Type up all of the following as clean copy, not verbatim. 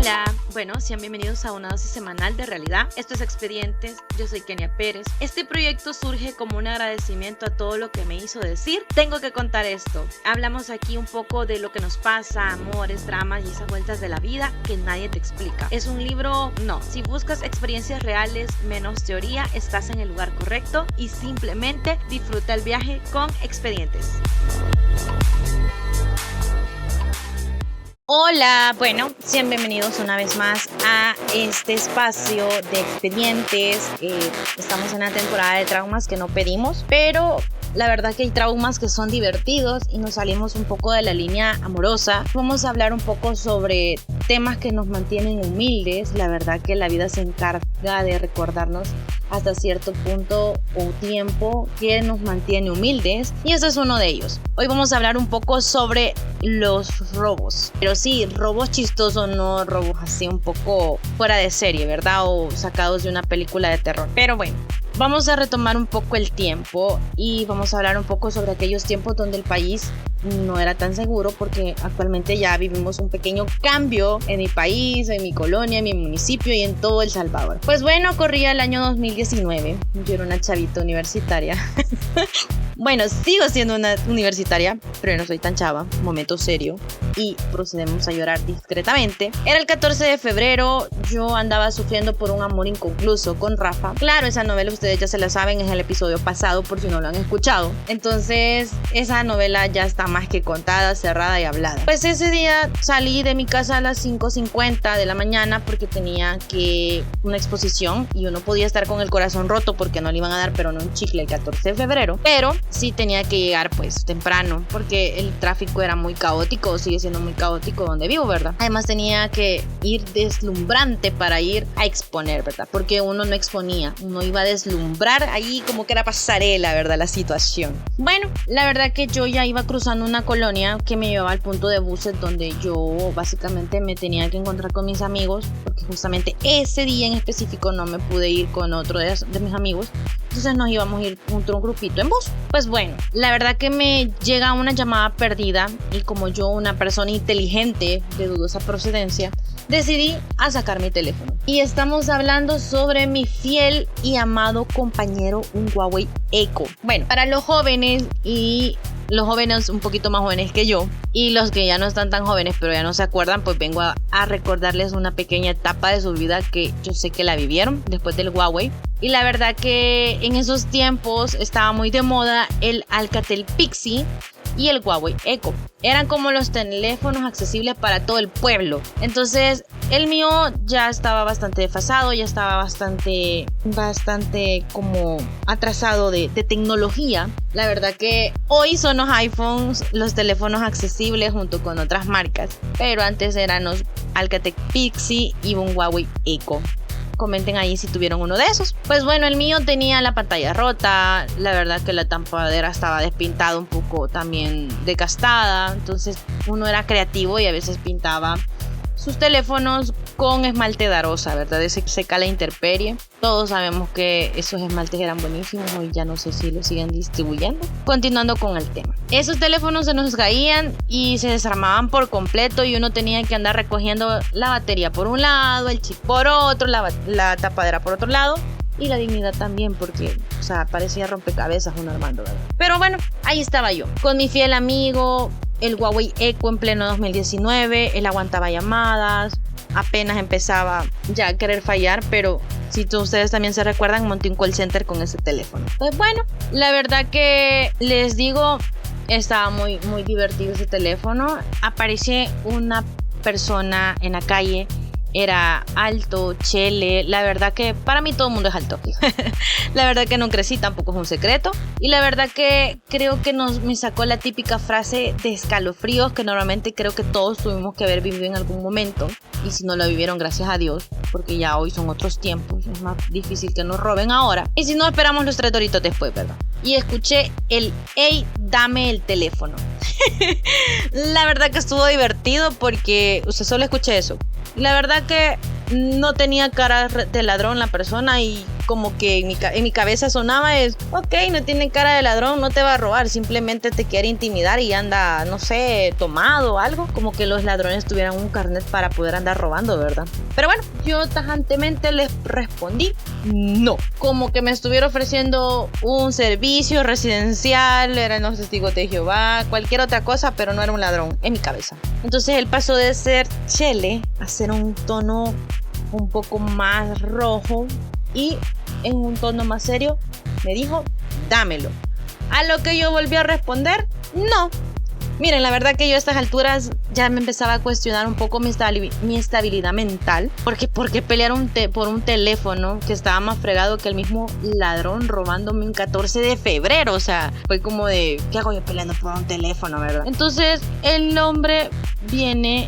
Hola, bueno, sean bienvenidos a una dosis semanal de realidad. Esto es Expedientes, yo soy Kenia Pérez. Este proyecto surge como un agradecimiento a todo lo que me hizo decir. Tengo que contar esto. Hablamos aquí un poco de lo que nos pasa, amores, dramas y esas vueltas de la vida que nadie te explica. ¿Es un libro? No. Si buscas experiencias reales menos teoría, estás en el lugar correcto y simplemente disfruta el viaje con Expedientes. Hola, bueno, sean bienvenidos una vez más a este espacio de Expedientes. Estamos en una temporada de traumas que no pedimos, pero la verdad que hay traumas que son divertidos y nos salimos un poco de la línea amorosa. Vamos a hablar un poco sobre temas que nos mantienen humildes. La verdad que la vida se encarga de recordarnos hasta cierto punto o tiempo que nos mantiene humildes, y ese es uno de ellos. Hoy vamos a hablar un poco sobre los robos, pero sí, robos chistosos, no robos así un poco fuera de serie, ¿verdad? O sacados de una película de terror. Pero bueno, vamos a retomar un poco el tiempo y vamos a hablar un poco sobre aquellos tiempos donde el país no era tan seguro, porque actualmente ya vivimos un pequeño cambio en mi país, en mi colonia, en mi municipio y en todo El Salvador. Pues bueno, corría el año 2019, yo era una chavita universitaria. Bueno, sigo siendo una universitaria, pero no soy tan chava, momento serio, y procedemos a llorar discretamente. Era el 14 de febrero, yo andaba sufriendo por un amor inconcluso con Rafa. Claro, esa novela ustedes ya se la saben, es el episodio pasado por si no lo han escuchado. Entonces, esa novela ya está más que contada, cerrada y hablada. Pues ese día salí de mi casa a las 5:50 de la mañana porque tenía una exposición y uno podía estar con el corazón roto porque no le iban a dar pero no un chicle el 14 de febrero. Pero sí tenía que llegar pues temprano porque el tráfico era muy caótico, sigue siendo muy caótico donde vivo, ¿verdad? Además tenía que ir deslumbrante para ir a exponer, ¿verdad? Porque uno no exponía, uno iba a deslumbrar ahí como que era pasarela, ¿verdad? La situación. Bueno, la verdad que yo ya iba cruzando una colonia que me llevaba al punto de buses donde yo básicamente me tenía que encontrar con mis amigos, porque justamente ese día en específico no me pude ir con otro de mis amigos. Entonces nos íbamos a ir junto a un grupito en bus. Pues bueno, la verdad que me llega una llamada perdida y como yo, una persona inteligente de dudosa procedencia, decidí a sacar mi teléfono. Y estamos hablando sobre mi fiel y amado compañero, un Huawei Eco. Bueno, para los jóvenes y los jóvenes un poquito más jóvenes que yo y los que ya no están tan jóvenes pero ya no se acuerdan, pues vengo a recordarles una pequeña etapa de su vida que yo sé que la vivieron después del Huawei. Y la verdad que en esos tiempos estaba muy de moda el Alcatel Pixie y el Huawei Eco. Eran como los teléfonos accesibles para todo el pueblo. Entonces el mío ya estaba bastante desfasado, ya estaba bastante como atrasado de tecnología. La verdad que hoy son los iPhones los teléfonos accesibles junto con otras marcas, pero antes eran los Alcatel Pixie y un Huawei Eco. Comenten ahí si tuvieron uno de esos. Pues bueno, el mío tenía la pantalla rota, la verdad que la tapadera estaba despintada, un poco también desgastada, entonces uno era creativo y a veces pintaba sus teléfonos con esmalte Darosa, ¿verdad? Ese seca la intemperie. Todos sabemos que esos esmaltes eran buenísimos, hoy ya no sé si los siguen distribuyendo. Continuando con el tema. Esos teléfonos se nos caían y se desarmaban por completo y uno tenía que andar recogiendo la batería por un lado, el chip por otro, la tapadera por otro lado. Y la dignidad también, porque, o sea, parecía rompecabezas uno armando, ¿verdad? Pero bueno, ahí estaba yo, con mi fiel amigo, el Huawei Eco en pleno 2019. Él aguantaba llamadas, apenas empezaba ya a querer fallar, pero si ustedes también se recuerdan, monté un call center con ese teléfono. Pues bueno, la verdad que les digo, estaba muy, muy divertido ese teléfono. Aparece una persona en la calle. Era alto, chele, la verdad que para mí todo el mundo es alto. La verdad que no crecí, tampoco es un secreto. Y la verdad que creo que me sacó la típica frase de escalofríos que normalmente creo que todos tuvimos que haber vivido en algún momento. Y si no lo vivieron, gracias a Dios, porque ya hoy son otros tiempos, es más difícil que nos roben ahora. Y si no, esperamos los 3 doritos después, ¿verdad? Y escuché el "Ey, dame el teléfono". La verdad que estuvo divertido porque solo escuché eso. La verdad que no tenía cara de ladrón la persona y como que en mi cabeza sonaba es, ok, no tiene cara de ladrón, no te va a robar, simplemente te quiere intimidar y anda, no sé, tomado o algo, como que los ladrones tuvieran un carnet para poder andar robando, ¿verdad? Pero bueno, yo tajantemente les respondí no, como que me estuviera ofreciendo un servicio residencial, eran los testigos de Jehová, cualquier otra cosa, pero no era un ladrón en mi cabeza. Entonces él pasó de ser chele a ser un tono un poco más rojo y en un tono más serio me dijo, dámelo. A lo que yo volví a responder, no. Miren, la verdad que yo a estas alturas ya me empezaba a cuestionar un poco mi estabilidad mental. Porque pelear por un teléfono que estaba más fregado que el mismo ladrón robándome un 14 de febrero. O sea, fue como de, ¿qué hago yo peleando por un teléfono, verdad? Entonces el hombre viene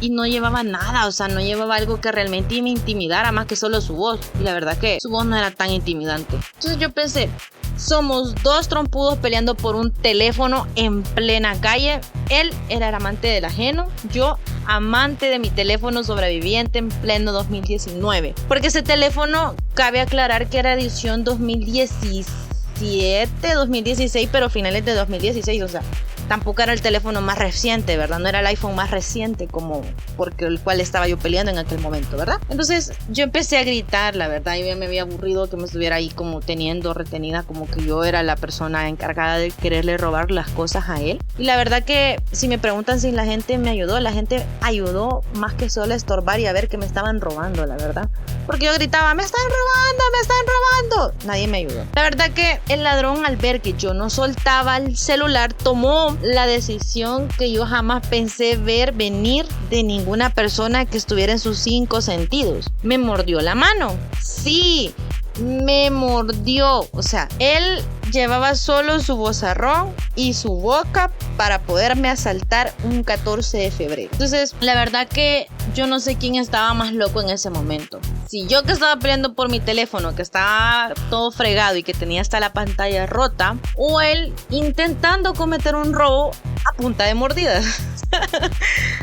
y no llevaba nada, o sea, no llevaba algo que realmente me intimidara más que solo su voz. Y la verdad que su voz no era tan intimidante. Entonces yo pensé, somos dos trompudos peleando por un teléfono en plena calle. Él era el amante del ajeno, yo amante de mi teléfono sobreviviente en pleno 2019. Porque ese teléfono, cabe aclarar que era edición 2017, 2016, pero finales de 2016, o sea, tampoco era el teléfono más reciente, ¿verdad? No era el iPhone más reciente como porque el cual estaba yo peleando en aquel momento, ¿verdad? Entonces yo empecé a gritar, la verdad, y me había aburrido que me estuviera ahí como retenida, como que yo era la persona encargada de quererle robar las cosas a él. Y la verdad que si me preguntan si la gente me ayudó, la gente ayudó más que solo a estorbar y a ver que me estaban robando, la verdad. Porque yo gritaba, ¡me están robando! ¡Me están robando! Nadie me ayudó. La verdad que el ladrón, al ver que yo no soltaba el celular, tomó la decisión que yo jamás pensé ver venir de ninguna persona que estuviera en sus 5 sentidos. Me mordió la mano. Sí, me mordió. O sea, él llevaba solo su vozarrón y su boca para poderme asaltar un 14 de febrero. Entonces, la verdad que yo no sé quién estaba más loco en ese momento. Si yo, que estaba peleando por mi teléfono, que estaba todo fregado y que tenía hasta la pantalla rota, o él intentando cometer un robo a punta de mordidas.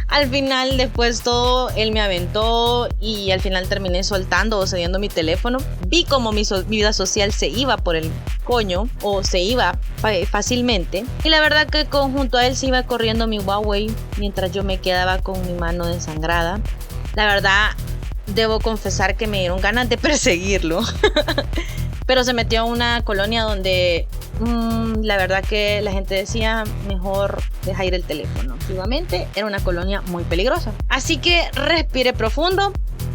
Al final, después todo, él me aventó y al final terminé soltando o cediendo mi teléfono. Vi como mi vida social se iba por el coño o se iba fácilmente. Y la verdad que junto a él se iba corriendo mi Huawei mientras yo me quedaba con mi mano desangrada. La verdad, debo confesar que me dieron ganas de perseguirlo. Pero se metió a una colonia donde la verdad que la gente decía, mejor deja ir el teléfono. Efectivamente, era una colonia muy peligrosa. Así que respiré profundo,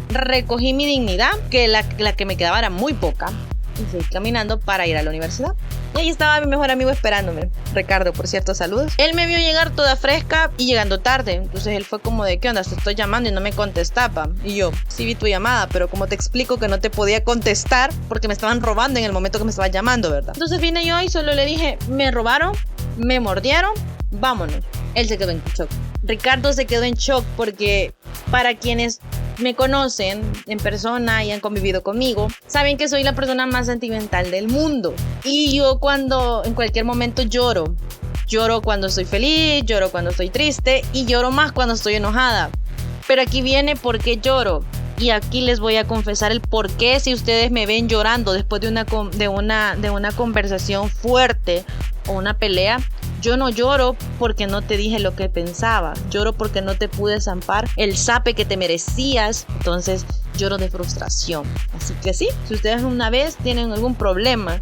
recogí mi dignidad, que la que me quedaba era muy poca, y seguí caminando para ir a la universidad. Y ahí estaba mi mejor amigo esperándome, Ricardo, por cierto, saludos. Él me vio llegar toda fresca y llegando tarde. Entonces él fue como de, ¿qué onda? Te estoy llamando y no me contestaba. Y yo, sí vi tu llamada, pero como te explico que no te podía contestar porque me estaban robando en el momento que me estabas llamando, ¿verdad? Entonces vine yo y solo le dije, me robaron, me mordieron, vámonos. Él se quedó en shock. Ricardo se quedó en shock porque para quienes me conocen en persona y han convivido conmigo, saben que soy la persona más sentimental del mundo. Y yo cuando en cualquier momento lloro cuando estoy feliz, lloro cuando estoy triste y lloro más cuando estoy enojada. Pero aquí viene por qué lloro. Y aquí les voy a confesar el por qué, si ustedes me ven llorando después de una conversación fuerte o una pelea. Yo no lloro porque no te dije lo que pensaba. Lloro porque no te pude zampar el zape que te merecías. Entonces lloro de frustración. Así que sí, si ustedes una vez tienen algún problema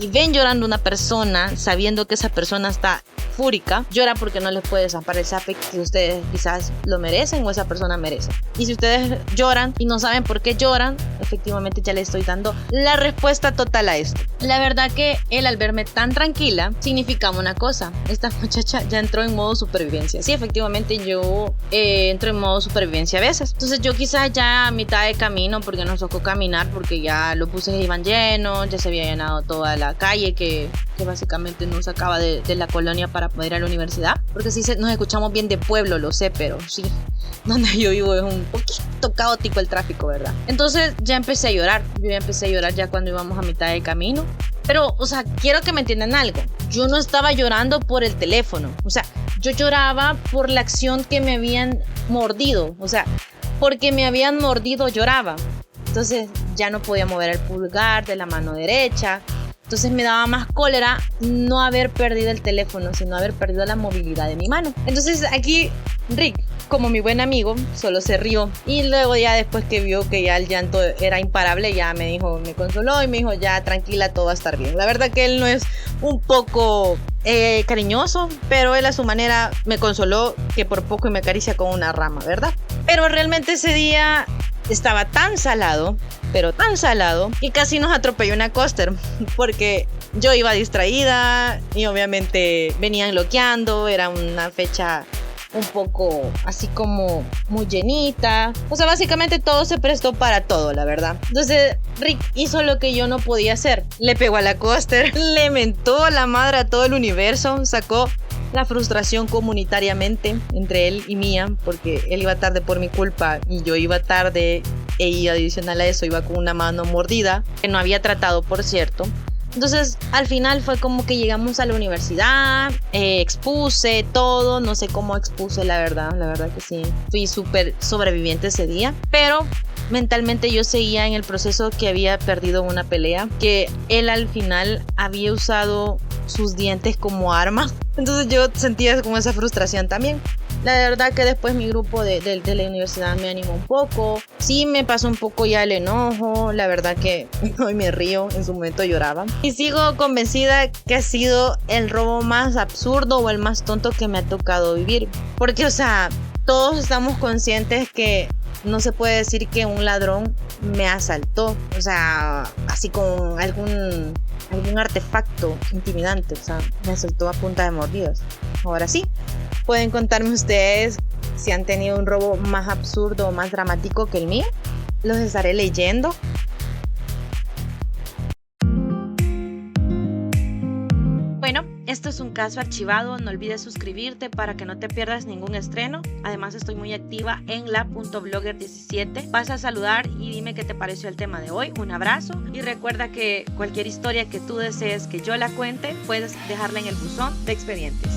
y ven llorando a una persona sabiendo que esa persona está fúrica, llora porque no les puede zampar el zape que ustedes quizás lo merecen o esa persona merece. Y si ustedes lloran y no saben por qué lloran, efectivamente ya les estoy dando la respuesta total a esto. La verdad que él, al verme tan tranquila, significaba una cosa: esta muchacha ya entró en modo supervivencia. Sí, efectivamente yo entro en modo supervivencia a veces. Entonces yo quizás ya a mitad de camino, porque nos tocó caminar, porque ya los buses iban llenos, ya se había llenado toda la calle que básicamente nos sacaba de la colonia para poder ir a la universidad, porque sí nos escuchamos bien de pueblo, lo sé, pero sí, donde yo vivo es un poquito caótico el tráfico, ¿verdad? Entonces ya empecé a llorar. Yo ya empecé a llorar ya cuando íbamos a mitad de camino. Pero, o sea, quiero que me entiendan algo. Yo no estaba llorando por el teléfono. O sea, yo lloraba por la acción que me habían mordido. O sea, porque me habían mordido lloraba. Entonces ya no podía mover el pulgar de la mano derecha. Entonces me daba más cólera no haber perdido el teléfono, sino haber perdido la movilidad de mi mano. Entonces aquí Rick, como mi buen amigo, solo se rió. Y luego ya después que vio que ya el llanto era imparable, ya me consoló y me dijo, ya tranquila, todo va a estar bien. La verdad que él no es un poco cariñoso, pero él a su manera me consoló, que por poco me acaricia con una rama, ¿verdad? Pero realmente ese día estaba tan salado, pero tan salado, que casi nos atropelló una coaster, porque yo iba distraída y obviamente venían loqueando, era una fecha un poco así como muy llenita, o sea, básicamente todo se prestó para todo, la verdad. Entonces Rick hizo lo que yo no podía hacer, le pegó a la coaster, le mentó a la madre a todo el universo, sacó la frustración comunitariamente entre él y mía, porque él iba tarde por mi culpa y yo iba tarde, y adicional a eso iba con una mano mordida, que no había tratado, por cierto. Entonces al final fue como que llegamos a la universidad, expuse todo, no sé cómo expuse, la verdad que sí, fui súper sobreviviente ese día, pero mentalmente yo seguía en el proceso que había perdido una pelea, que él al final había usado sus dientes como arma. Entonces yo sentía como esa frustración también. La verdad que después mi grupo de la universidad me animó un poco. Sí me pasó un poco ya el enojo. La verdad que hoy me río, en su momento lloraba. Y sigo convencida que ha sido el robo más absurdo o el más tonto que me ha tocado vivir. Porque, o sea, todos estamos conscientes que no se puede decir que un ladrón me asaltó, o sea, así con algún artefacto intimidante, o sea, me asaltó a punta de mordidas. Ahora sí, pueden contarme ustedes si han tenido un robo más absurdo o más dramático que el mío. Los estaré leyendo. Bueno, esto es un caso archivado, no olvides suscribirte para que no te pierdas ningún estreno. Además estoy muy activa en la.blogger17. Pasa a saludar y dime qué te pareció el tema de hoy. Un abrazo y recuerda que cualquier historia que tú desees que yo la cuente, puedes dejarla en el buzón de expedientes.